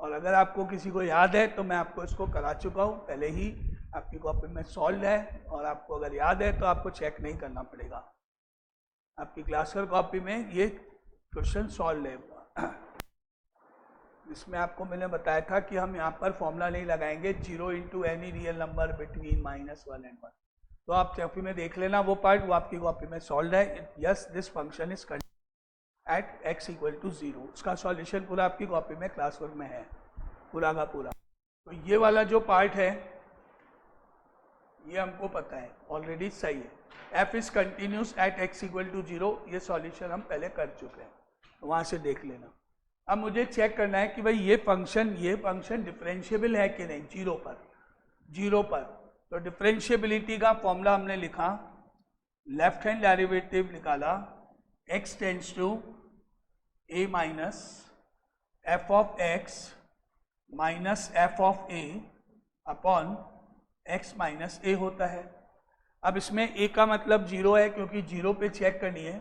और अगर आपको किसी को याद है तो मैं आपको इसको करा चुका हूँ पहले ही, आपकी कॉपी में सॉल्व है, और आपको अगर याद है तो आपको चेक नहीं करना पड़ेगा, आपकी क्लासवर्क कॉपी में ये क्वेश्चन सॉल्व है। इसमें आपको मैंने बताया था कि हम यहाँ पर फॉर्मूला नहीं लगाएंगे 0 into any real number between -1 and 1, तो आप कॉपी में देख लेना वो पार्ट, वो आपकी कॉपी में सॉल्व है। Yes this function is at x equal to 0, उसका सॉल्यूशन पूरा आपकी कॉपी में क्लासवर्क में है पूरा का पूरा। तो ये वाला जो पार्ट है ये हमको पता है ऑलरेडी सही है। f is continuous at x equal to 0, ये सॉल्यूशन हम पहले कर चुके हैं, तो वहाँ से देख लेना। अब मुझे चेक करना है कि भाई ये फंक्शन डिफरेंशिएबल है कि नहीं जीरो पर। तो डिफरेंशिएबिलिटी का फॉर्मूला हमने लिखा, लेफ्ट हैंड डेरिवेटिव निकाला, x tends to a minus f of x minus f of a upon x minus a होता है। अब इसमें a का मतलब 0 है क्योंकि 0 पे चेक करनी है,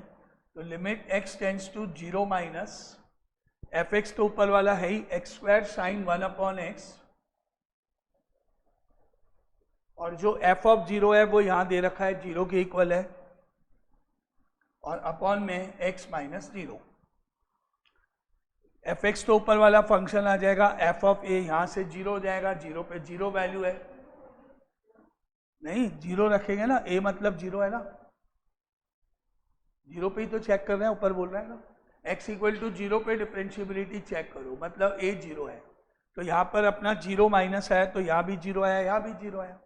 तो limit x tends to 0 minus F X तो ऊपर वाला है ही, X square sine 1 upon X, और जो एफ ऑफ 0 है वो यहाँ दे रखा है 0 के इक्वल है, और अपॉन में x माइनस 0। एफ एक्स तो ऊपर वाला फंक्शन आ जाएगा, एफ ऑफ ए यहाँ से 0 हो जाएगा, 0 पे 0 वैल्यू है, नहीं 0 रखेंगे ना, a मतलब 0 है ना, 0 पे ही तो चेक कर रहे हैं, ऊपर बोल रहा है ना। x इक्वल टू 0 पे डिफरेंशिएबिलिटी चेक करो, मतलब a 0 है, तो यहाँ पर अपना 0 माइनस है, तो यहाँ भी 0 है, यहाँ भी 0 है।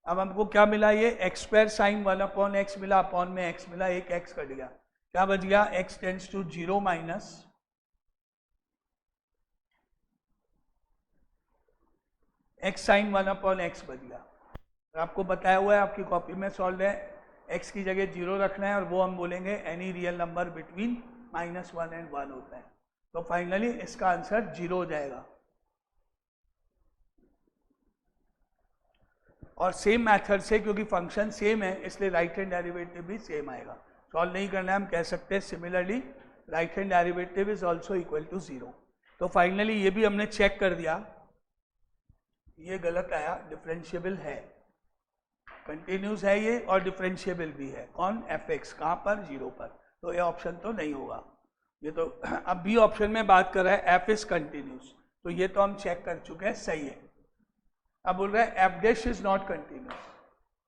अब हमको क्या मिला, ये x square sine 1 upon x मिला, अपॉन में x मिला, एक x कट गया, क्या बच गया, x tends to 0 minus x sine 1 upon x बच गया। तो आपको बताया हुआ है, आपकी कॉपी में सॉल्व है, x की जगह 0 रखना है, और वो हम बोलेंगे any real number between -1 and 1 होता है। तो फाइनली इसका आंसर 0 हो जाएगा। और सेम मेथड से, क्योंकि फंक्शन सेम है इसलिए राइट हैंड डेरिवेटिव भी सेम आएगा। सॉल्व नहीं करना है, हम कह सकते हैं similarly right hand derivative is also equal to 0। तो फाइनली ये भी हमने चेक कर दिया, ये गलत आया, डिफरेंशिएबल है, कंटिन्यूस है ये, और डिफरेंशिएबल भी है। कौन, एफ एक्स, कहाँ पर, 0 पर, तो ये ऑप्शन तो नहीं होगा। ये तो अब बी ऑप्शन में बात कर रहा है एफ इज कंटिन्यूस, तो ये तो हम चेक कर चुके हैं, सही है। अब बोल रहा है F dash is not continuous.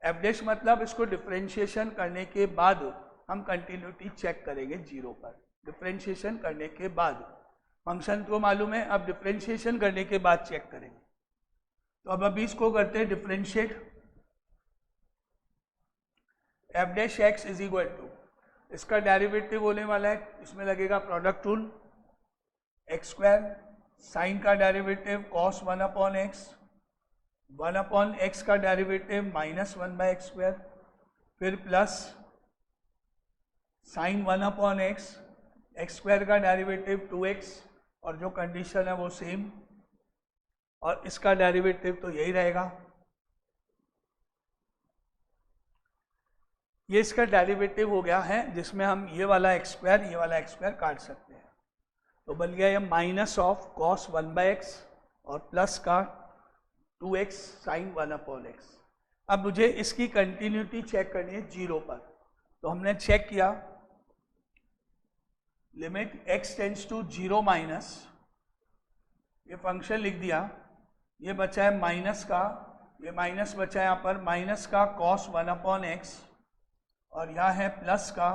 F dash मतलब इसको डिफरेंशिएशन करने के बाद हम कंटिन्यूटी चेक करेंगे 0 पर, डिफरेंशिएशन करने के बाद। फंक्शन को मालूम है, अब डिफरेंशिएशन करने के बाद चेक करेंगे। तो अब अभी इसको करते हैं differentiate. F dash X is equal to, इसका डेरिवेटिव होने वाला है, इसमें लगेगा product rule, X square sine का derivative cos 1 upon X, 1 upon X का डेरिवेटिव -1 बाय एक्स स्क्वायर, फिर plus sine 1 upon X, X square का डेरिवेटिव 2x, और जो कंडीशन है वो सेम, और इसका डेरिवेटिव तो यही रहेगा। ये इसका डेरिवेटिव हो गया है, जिसमें हम ये वाला एक्स स्क्वायर काट सकते हैं, तो बन गया ये minus of cos 1 by x और प्लस का 2x साइन 1 अपॉन एक्स। अब मुझे इसकी कंटिन्यूटी चेक करनी है 0 पर, तो हमने चेक किया, limit x tends to 0 minus, ये फंक्शन लिख दिया, ये बचा है माइनस का, ये माइनस बचा है यहाँ पर, माइनस का कॉस 1 अपॉन एक्स, और यहाँ है प्लस का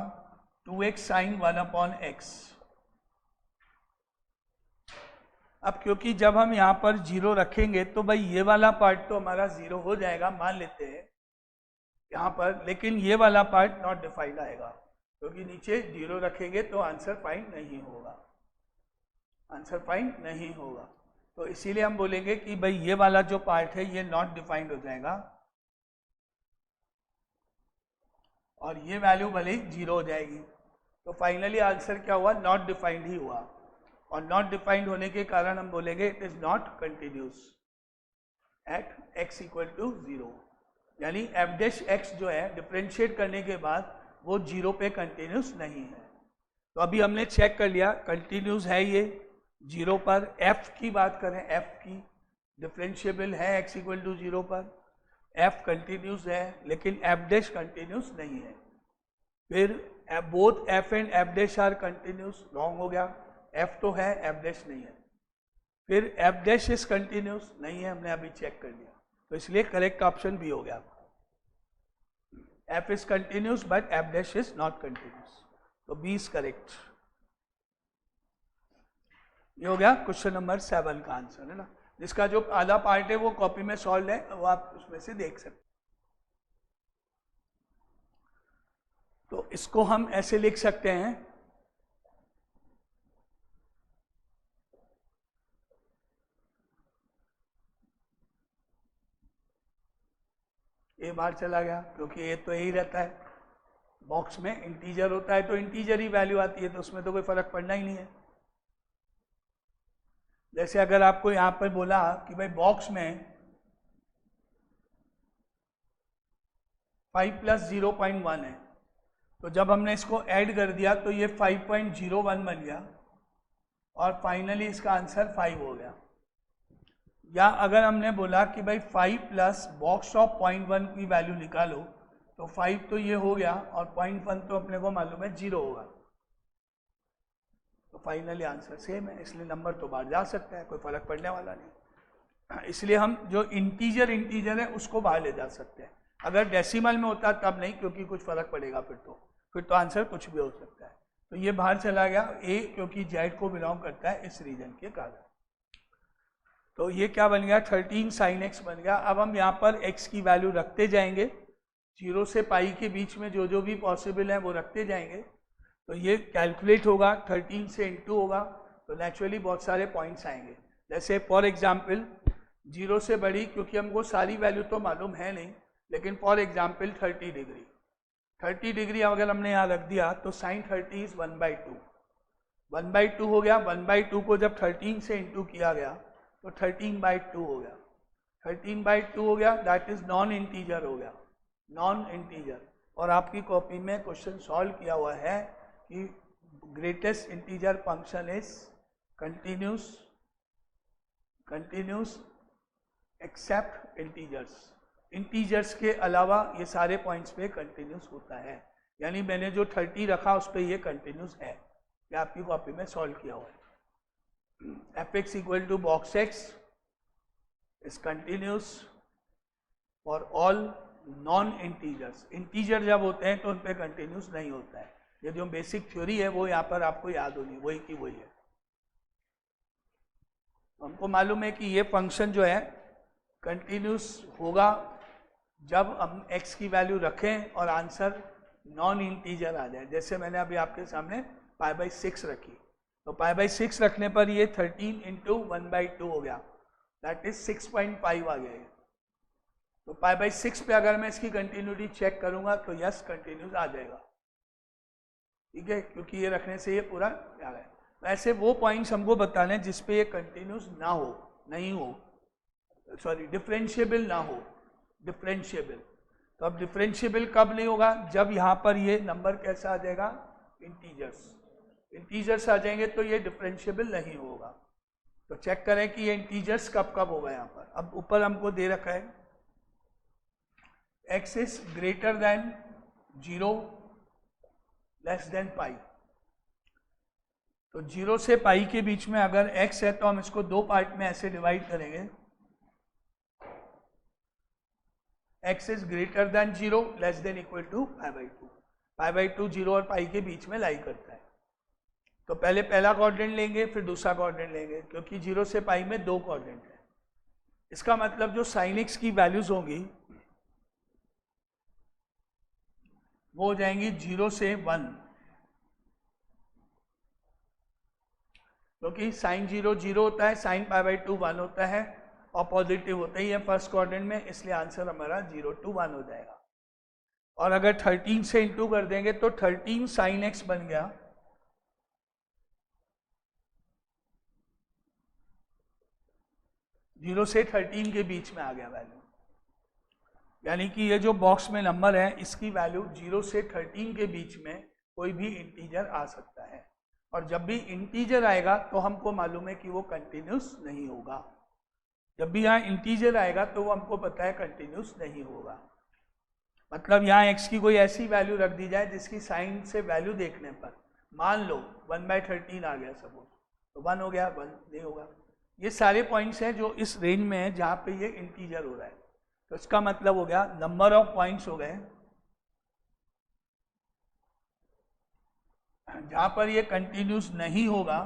2x साइन 1 अपॉन एक्स। अब क्योंकि जब हम यहाँ पर 0 रखेंगे तो भाई ये वाला पार्ट तो हमारा 0 हो जाएगा, मान लेते हैं यहाँ पर, लेकिन ये वाला पार्ट नॉट डिफाइंड आएगा, क्योंकि नीचे 0 रखेंगे तो आंसर फाइंड नहीं होगा, आंसर फाइंड नहीं होगा। तो इसीलिए हम बोलेंगे कि भाई ये वाला जो पार्ट है ये नॉट डिफाइंड हो जाएगा, और ये वैल्यू भले ही 0 हो जाएगी। तो फाइनली आंसर क्या हुआ, नॉट डिफाइंड ही हुआ, और नॉट डिफाइंड होने के कारण हम बोलेंगे it is not continuous at x equal to 0, यानी एफ डैश एक्स जो है डिफरेंशिएट करने के बाद वो 0 पे कंटिन्यूस नहीं है। तो अभी हमने चेक कर लिया, कंटिन्यूस है ये 0 पर। f की बात करें, f की डिफरेंशिएबल है x इक्वल टू 0 पर, f कंटिन्यूस है लेकिन f डैश कंटिन्यूस नहीं है। फिर both f and f dash are continuous, wrong हो गया, f तो है f डैश नहीं है। फिर f डैश इज कंटिन्यूस नहीं है, हमने अभी चेक कर लिया, तो इसलिए करेक्ट ऑप्शन भी हो गया। f is continuous but f dash is not continuous, तो बी इज करेक्ट। ये हो गया क्वेश्चन नंबर 7 का आंसर, है ना। जिसका जो आधा पार्ट है वो कॉपी में सॉल्व है, वो आप उसमें से देख सकते। तो इसको हम ऐसे लिख सकते हैं, ये बाहर चला गया क्योंकि ये तो यही रहता है, बॉक्स में इंटीजर होता है तो इंटीजर ही वैल्यू आती है, तो उसमें तो कोई फर्क पड़ना ही नहीं है। जैसे अगर आपको यहां पर बोला कि भाई बॉक्स में 5 + 0.1 है, तो जब हमने इसको ऐड कर दिया तो ये 5.01 बन गया और फाइनली इसका आंसर 5 हो गया। या अगर हमने बोला कि भाई 5 प्लस बॉक्स ऑफ 0.1 की वैल्यू निकालो, तो 5 तो ये हो गया और 0.1 तो अपने को मालूम है 0 होगा, तो फाइनली आंसर सेम है, इसलिए नंबर तो बाहर जा सकता है, कोई फर्क पड़ने वाला नहीं। इसलिए हम जो इंटीजर है उसको बाहर ले जा सकते हैं। अगर डेसिमल में होता तब नहीं, क्योंकि कुछ फर्क पड़ेगा, फिर तो आंसर कुछ भी हो सकता है। तो ये बाहर चला गया ए, क्योंकि जेड को बिलोंग करता है इस रीजन के कारण। तो ये क्या बन गया, 13 sin x बन गया। अब हम यहाँ पर x की वैल्यू रखते जाएंगे, 0 से पाई के बीच में जो जो भी पॉसिबल है वो रखते जाएंगे, तो ये कैलकुलेट होगा, 13 से इंटू होगा, तो नेचुरली बहुत सारे पॉइंट्स आएंगे। जैसे फॉर एग्जाम्पल 0 से बड़ी, क्योंकि हमको सारी वैल्यू तो मालूम है नहीं, लेकिन फॉर एग्जाम्पल 30 डिग्री, 30 डिग्री अगर हमने यहाँ रख दिया तो sin 30 इज 1/2, 1/2 हो गया। 1/2 को जब 13 से इंटू किया गया तो 13/2 हो गया, 13/2 हो गया, दैट इज नॉन इंटीजर हो गया, नॉन इंटीजर। और आपकी कॉपी में क्वेश्चन सॉल्व किया हुआ है कि greatest integer function is continuous except integers, integers के अलावा ये सारे पॉइंट्स पे कंटिन्यूस होता है। यानी मैंने जो 30 रखा उस पर ये कंटिन्यूस है, ये आपकी कॉपी में सॉल्व किया हुआ है। fx equal to box x is continuous for all non integers. Integer जब होते हैं तो उन पे कंटिन्यूस नहीं होता है। ये जो बेसिक थ्योरी है वो यहाँ पर आपको याद होनी, वही की वही है। हमको मालूम है कि ये फंक्शन जो है कंटिन्यूस होगा जब हम x की वैल्यू रखें और आंसर नॉन इंटीजर आ जाए। जैसे मैंने अभी आपके सामने π/6 रखी, तो π/6 रखने पर ये 13 × 1/2 हो गया, दैट इज 6.5 आ गया। तो π/6 पे अगर मैं इसकी कंटिन्यूटी चेक करूंगा तो यस कंटिन्यूस आ जाएगा, ठीक है, क्योंकि ये रखने से ये पूरा आ गया। ऐसे वो पॉइंट्स हमको बताने हैं जिसपे ये कंटिन्यूस ना हो, नहीं हो, सॉरी डिफरेंशिएबल ना हो, डिफरेंशिएबल। तो अब डिफरेंशिएबल कब नहीं होगा, जब यहाँ पर ये नंबर कैसा आ जाएगा, इंटीजर्स आ जाएंगे, तो ये डिफरेंशिएबल नहीं होगा। तो चेक करें कि ये इंटीजर्स कब कब होगा। यहाँ पर अब ऊपर हमको दे रखा है x is greater than 0 less than pi. तो 0 से पाई के बीच में अगर x है तो हम इसको दो पार्ट में ऐसे डिवाइड करेंगे, x is greater than 0 less than equal to π/2। π/2 0 और पाई के बीच में लाई करता है। तो पहले पहला क्वाड्रेंट लेंगे फिर दूसरा क्वाड्रेंट लेंगे, क्योंकि 0 से पाई में दो क्वाड्रेंट है। इसका मतलब जो sin x की वैल्यूज होंगी वो हो जाएंगी 0 से 1, क्योंकि sin 0 0 होता है, sin π/2 1 होता है और पॉजिटिव होता ही है फर्स्ट क्वाड्रेंट में, इसलिए आंसर हमारा 0 to 1 हो जाएगा। और अगर 13 से इंटू कर देंगे तो 13 sin x बन गया, जीरो से 13 के बीच में आ गया वैल्यू। यानी कि ये जो बॉक्स में नंबर है इसकी वैल्यू 0 से 13 के बीच में कोई भी इंटीजर आ सकता है। और जब भी इंटीजर आएगा तो हमको मालूम है कि वो कंटिन्यूस नहीं होगा। जब भी यहाँ इंटीजर आएगा तो वो हमको पता है कंटिन्यूस नहीं होगा। मतलब यहाँ x की कोई ऐसी वैल्यू रख दी जाए जिसकी साइन से वैल्यू देखने पर मान लो 1/13 आ गया सपोज, तो 1 हो गया, 1 नहीं होगा। ये सारे पॉइंट्स हैं जो इस रेंज में है जहाँ पे ये इंटीजर हो रहा है। तो इसका मतलब हो गया नंबर ऑफ पॉइंट्स हो गए जहाँ पर ये कंटिन्यूस नहीं होगा।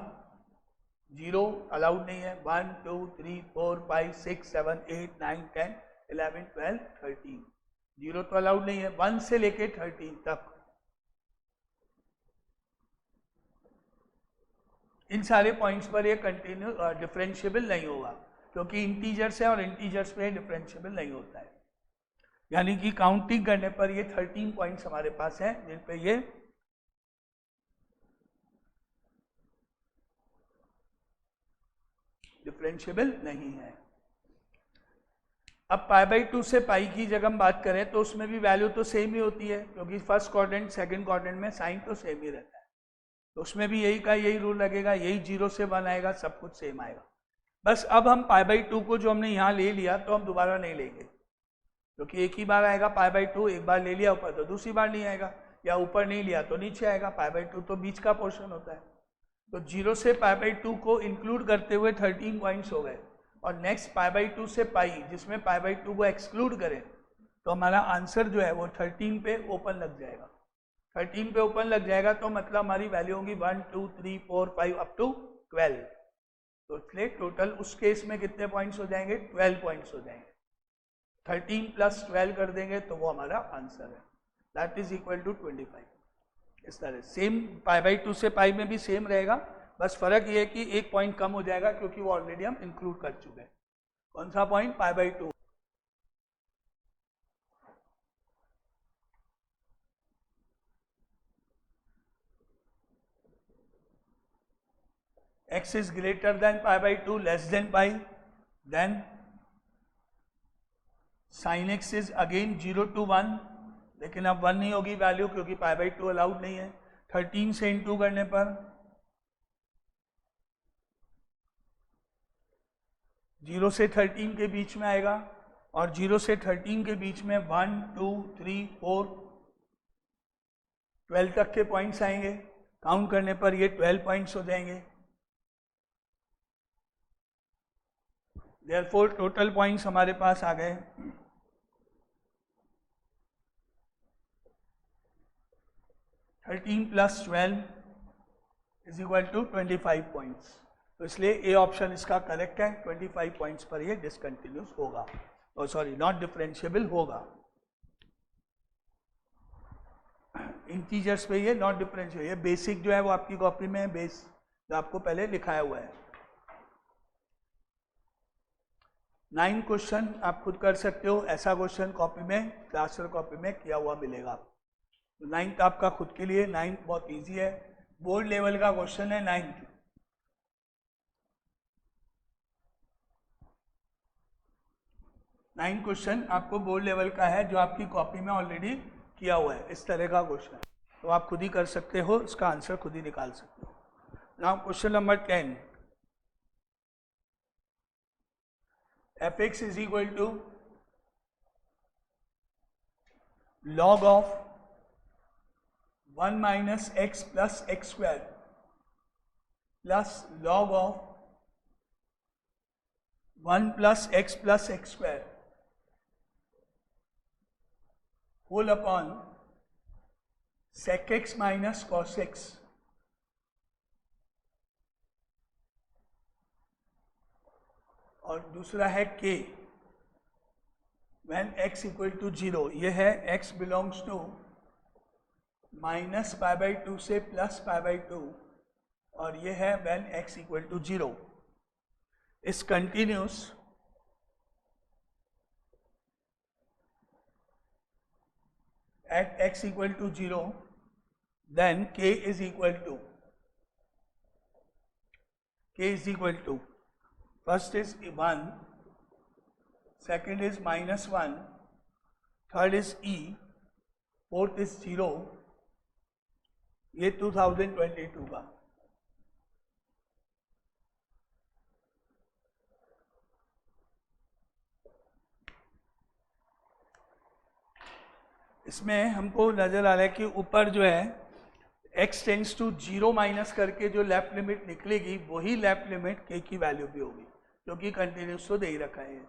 0 अलाउड नहीं है, 1 2 3 4 5 6 7 8 9 10 11 12 13, 0 तो अलाउड नहीं है। 1 से लेके 13 तक इन सारे पॉइंट्स पर ये कंटिन्यू डिफरेंशिएबल नहीं होगा, क्योंकि इंटीजर्स है और इंटीजर्स पे डिफरेंशिएबल नहीं होता है। यानी कि काउंटिंग करने पर ये 13 पॉइंट्स हमारे पास हैं जिन पे ये डिफरेंशिएबल नहीं है। अब π/2 से पाई की जगह हम बात करें तो उसमें भी वैल्यू तो सेम ही होती है, क्योंकि फर्स्ट क्वाड्रेंट सेकंड क्वाड्रेंट में साइन तो सेम ही रहता है। तो उसमें भी यही रूल लगेगा, यही 0 से 1 आएगा, सब कुछ सेम आएगा। बस अब हम π/2 को जो हमने यहाँ ले लिया तो हम दोबारा नहीं लेंगे, क्योंकि एक ही बार आएगा π/2। एक बार ले लिया ऊपर तो दूसरी बार नहीं आएगा, या ऊपर नहीं लिया तो नीचे आएगा। π/2 तो बीच का पोर्शन होता है। तो 0 से π/2 को इंक्लूड करते हुए 13 पॉइंट्स हो गए, और नेक्स्ट π/2 से पाई जिसमें π/2 को एक्सक्लूड करें तो हमारा आंसर जो है वो 13 पे ओपन लग जाएगा। 13 पे ओपन लग जाएगा तो मतलब हमारी वैल्यू होगी 1 2 3 4 5 अप टू 12। तो इसलिए टोटल उस केस में कितने पॉइंट्स हो जाएंगे? 12 पॉइंट्स हो जाएंगे। 13 + 12 कर देंगे तो वो हमारा आंसर है, दैट इज इक्वल टू 25। इस तरह सेम π/2 से पाई में भी सेम रहेगा, बस फर्क ये है कि एक पॉइंट कम हो जाएगा क्योंकि वो ऑलरेडी हम इंक्लूड कर चुके हैं। कौन सा point? π/2। x is greater than π/2 less than pi, then sin x is again 0 to 1, लेकिन अब 1 नहीं होगी वैल्यू क्योंकि π/2 अलाउड नहीं है। 13 से इंटू करने पर 0 से 13 के बीच में आएगा, और 0 से 13 के बीच में 1 2 3 4 12 तक के पॉइंट्स आएंगे। काउंट करने पर ये 12 पॉइंट्स हो जाएंगे। देयरफॉर टोटल पॉइंट्स हमारे पास आ गए 13 + 12 इज इक्वल टू 25 पॉइंट्स। तो इसलिए ए ऑप्शन इसका करेक्ट है। 25 पॉइंट्स पर ये डिसकंटिन्यूस होगा, और सॉरी नॉट डिफरेंशिएबल होगा। इंटीजर्स पे ये नॉट डिफरेंशिएबल, ये बेसिक जो है वो आपकी कॉपी में है, बेस जो आपको पहले लिखाया हुआ है। 9 क्वेश्चन आप खुद कर सकते हो, ऐसा क्वेश्चन कॉपी में क्लासर कॉपी में किया हुआ मिलेगा। तो 9th आपका खुद के लिए, 9th बहुत इजी है, बोर्ड लेवल का क्वेश्चन है 9th। 9 क्वेश्चन आपको बोर्ड लेवल का है जो आपकी कॉपी में ऑलरेडी किया हुआ है, इस तरह का क्वेश्चन। तो आप खुद ही कर सकते हो, इसका आंसर खुद ही निकाल सकते हो। Now question number 10, fx is equal to log of 1 minus x plus x square plus log of 1 plus x square whole upon sec x minus cos x और दूसरा है k when x equal to 0। ये है x belongs to minus π/2 से plus π/2, और ये है when x equal to 0। is continuous at x equal to 0, then k is equal to first is 1, second is -1, third is e, fourth is 0। ये 2022 का इसमें हमको नज़र आ रहा है कि ऊपर जो है x टेंड्स टू 0 माइनस करके जो लेफ्ट लिमिट निकलेगी वही लेफ्ट लिमिट k की वैल्यू भी होगी, क्योंकि कंटिन्यूस तो दे ही रखा है।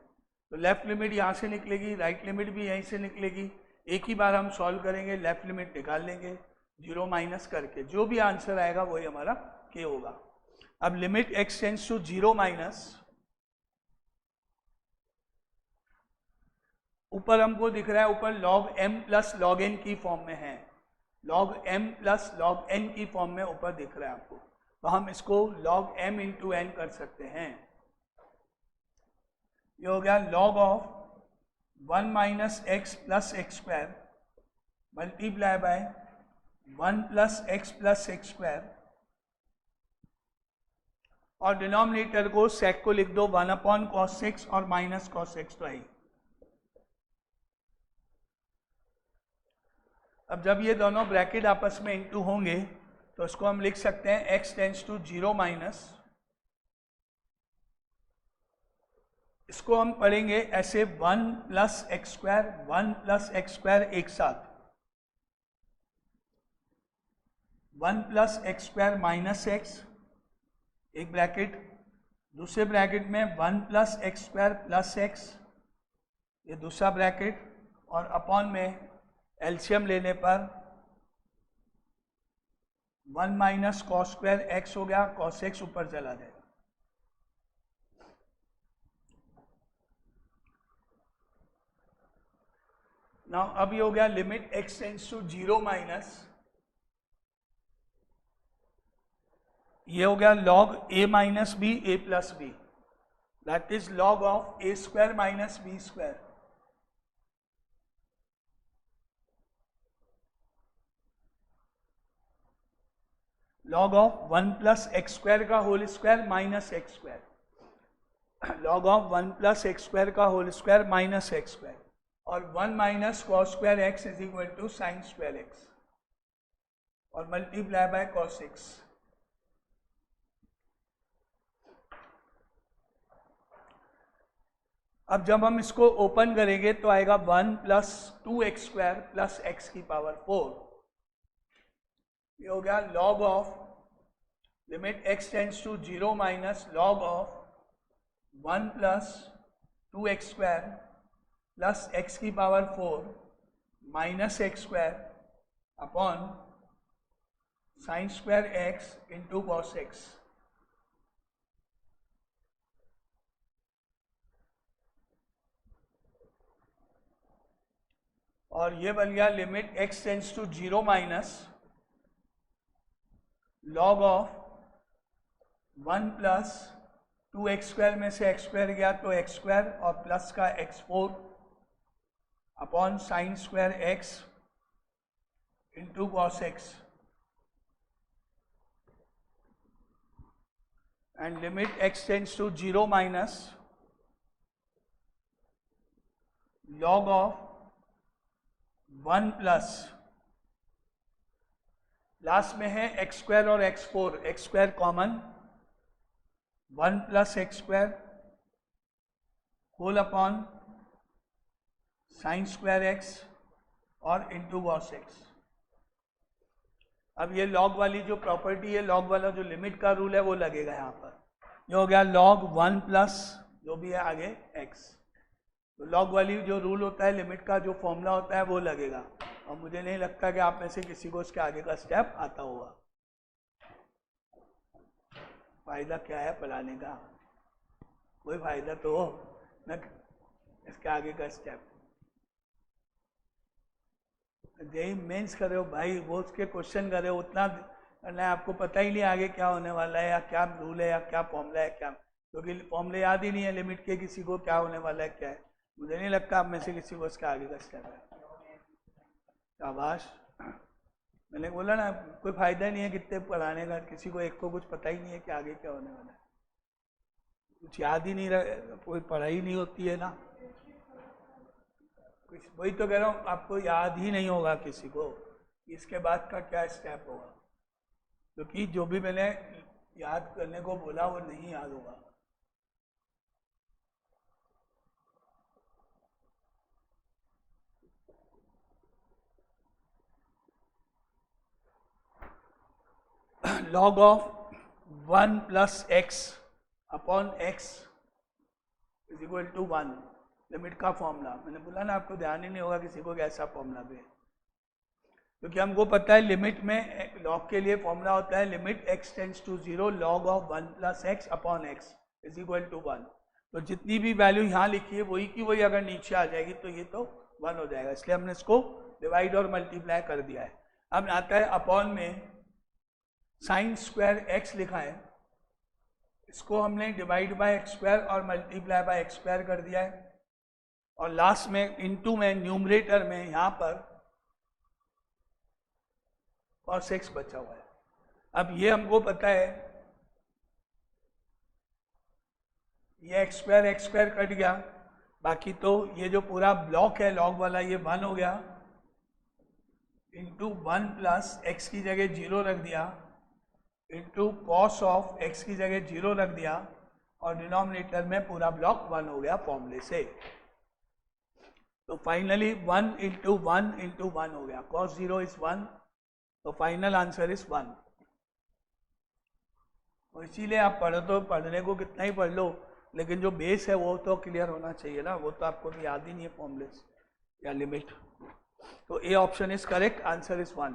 तो लेफ्ट लिमिट यहाँ से निकलेगी, राइट लिमिट भी यहीं से निकलेगी। एक ही बार हम सॉल्व करेंगे, लेफ्ट लिमिट निकाल लेंगे 0 माइनस करके, जो भी आंसर आएगा वही हमारा k होगा। अब limit x tends to 0 minus, ऊपर हमको दिख रहा है, ऊपर log m plus log n की फॉर्म में है, log m plus log n की फॉर्म में ऊपर दिख रहा है आपको। तो हम इसको log m इंटू n कर सकते हैं। ये हो गया log of 1 minus x plus x square multiply by 1 plus x square, और डिनोमिनेटर को सेक को लिख दो 1 अपॉन कॉस एक्स और माइनस कॉस एक्स तो आई। अब जब ये दोनों ब्रैकेट आपस में इंटू होंगे तो इसको हम लिख सकते हैं x टेंड्स टू 0 माइनस, इसको हम पढ़ेंगे ऐसे 1 plus x square 1 plus x square एक साथ, 1 plus x square minus x एक ब्रैकेट, दूसरे ब्रैकेट में 1 plus x square plus x ये दूसरा ब्रैकेट, और अपॉन में एलसीएम लेने पर 1 माइनस कॉस स्क्वायर एक्स हो गया, कॉस एक्स ऊपर चला जाएगा। नाउ अब ये हो गया limit x tends to 0 minus, ये हो गया log a minus B a plus B, that is log of a square minus B square. log of 1 plus x square का whole square minus X square, log of 1 plus x square का whole square minus X square, और 1 minus cos square X is equal to sine square x, और multiply by cos x. अब जब हम इसको open करेंगे तो आएगा 1 plus 2x square plus X की पावर 4। ये हो गया log of limit x tends to 0 minus log of 1 plus 2x square plus X की power 4 minus X square upon sine square X into cos X. और ये बन गया limit x tends to 0 minus log of 1 plus 2x square में से x square गया तो x square और प्लस का x4 upon sine square x into cos x, and limit x tends to 0 minus log of 1 plus, last में है x square और x4, x square common 1 plus x square whole upon sine square x और into cos x. अब ये log वाली जो property है, log वाला जो लिमिट का रूल है वो लगेगा यहाँ पर। ये हो गया log 1 प्लस जो भी है आगे x, तो लॉग वाली जो रूल होता है, लिमिट का जो फॉर्मूला होता है वो लगेगा, और मुझे नहीं लगता कि आप में से किसी को इसके आगे का स्टेप आता होगा। फायदा क्या है पढ़ाने का, कोई फायदा तो हो न इसके आगे का स्टेप। जेई मेंस कर रहे हो भाई, वो उसके क्वेश्चन कर रहे हो, उतना करना है, आपको पता ही नहीं आगे क्या होने वाला है, या क्या रूल है, या क्या फॉर्मूला है, क्या, क्योंकि फॉर्मूले याद ही नहीं है लिमिट के किसी को, क्या होने वाला है क्या है। मुझे नहीं लगता आप में से किसी को इसके आगे का स्टेप है। शाबाश, मैंने बोला ना कोई फायदा नहीं है कितने पढ़ाने का, किसी को एक को कुछ पता ही नहीं है कि आगे क्या होने वाला है, कुछ याद ही नहीं रहे, कोई पढ़ाई नहीं होती है ना, कुछ वही तो कह रहा हूँ, आपको याद ही नहीं होगा किसी को इसके बाद का क्या स्टेप होगा, क्योंकि जो भी मैंने याद करने को बोला वो नहीं याद होगा। log of 1 plus x upon x is equal to 1, limit का फॉर्मूला। मैंने बोला ना आपको ध्यान ही नहीं होगा किसी को कैसा फॉर्मूला दे, क्योंकि हमको पता है लिमिट में लॉग के लिए फॉर्मूला होता है limit x tends to 0 log of 1 plus x upon x is equal to 1। तो जितनी भी वैल्यू यहाँ लिखी है वही की वही अगर नीचे आ जाएगी तो ये तो 1 हो जाएगा, इसलिए हमने इसको डिवाइड और मल्टीप्लाई कर दिया है। अब आता है अपॉन में साइन स्क्वायर एक्स लिखा है, इसको हमने डिवाइड बाय एक्स स्क्वायर और मल्टीप्लाई बाय एक्स स्क्वायर कर दिया है, और लास्ट में इनटू में न्यूमरेटर में यहाँ पर cos x बचा हुआ है। अब ये हमको पता है ये एक्स स्क्वायर कट गया, बाकी तो ये जो पूरा ब्लॉक है लॉग वाला ये 1 हो गया, इंटू 1 प्लस एक्स की जगह 0 रख दिया, इंटू कॉस ऑफ एक्स की जगह 0 रख दिया, और डिनोमिनेटर में पूरा ब्लॉक 1 हो गया फॉर्मूले से। तो फाइनली 1 इंटू 1 इंटू 1 हो गया, cos 0 इज 1, तो फाइनल आंसर इज 1। और इसीलिए आप पढ़ो तो पढ़ने को कितना ही पढ़ लो, लेकिन जो बेस है वो तो क्लियर होना चाहिए ना, वो तो आपको भी याद ही नहीं है फॉर्मूले या लिमिट। तो A option is correct, answer is 1।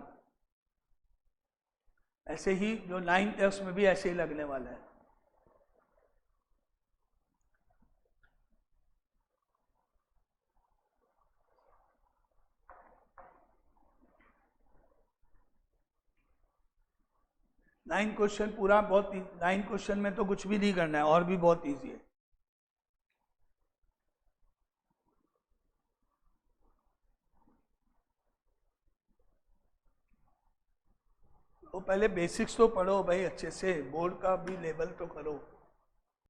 ऐसे ही जो 9th है उसमें भी ऐसे ही लगने वाला है। नाइन्थ क्वेश्चन पूरा बहुत, 9th क्वेश्चन में तो कुछ भी नहीं करना है, और भी बहुत इजी है। तो पहले बेसिक्स तो पढ़ो भाई अच्छे से, बोर्ड का भी लेवल तो करो।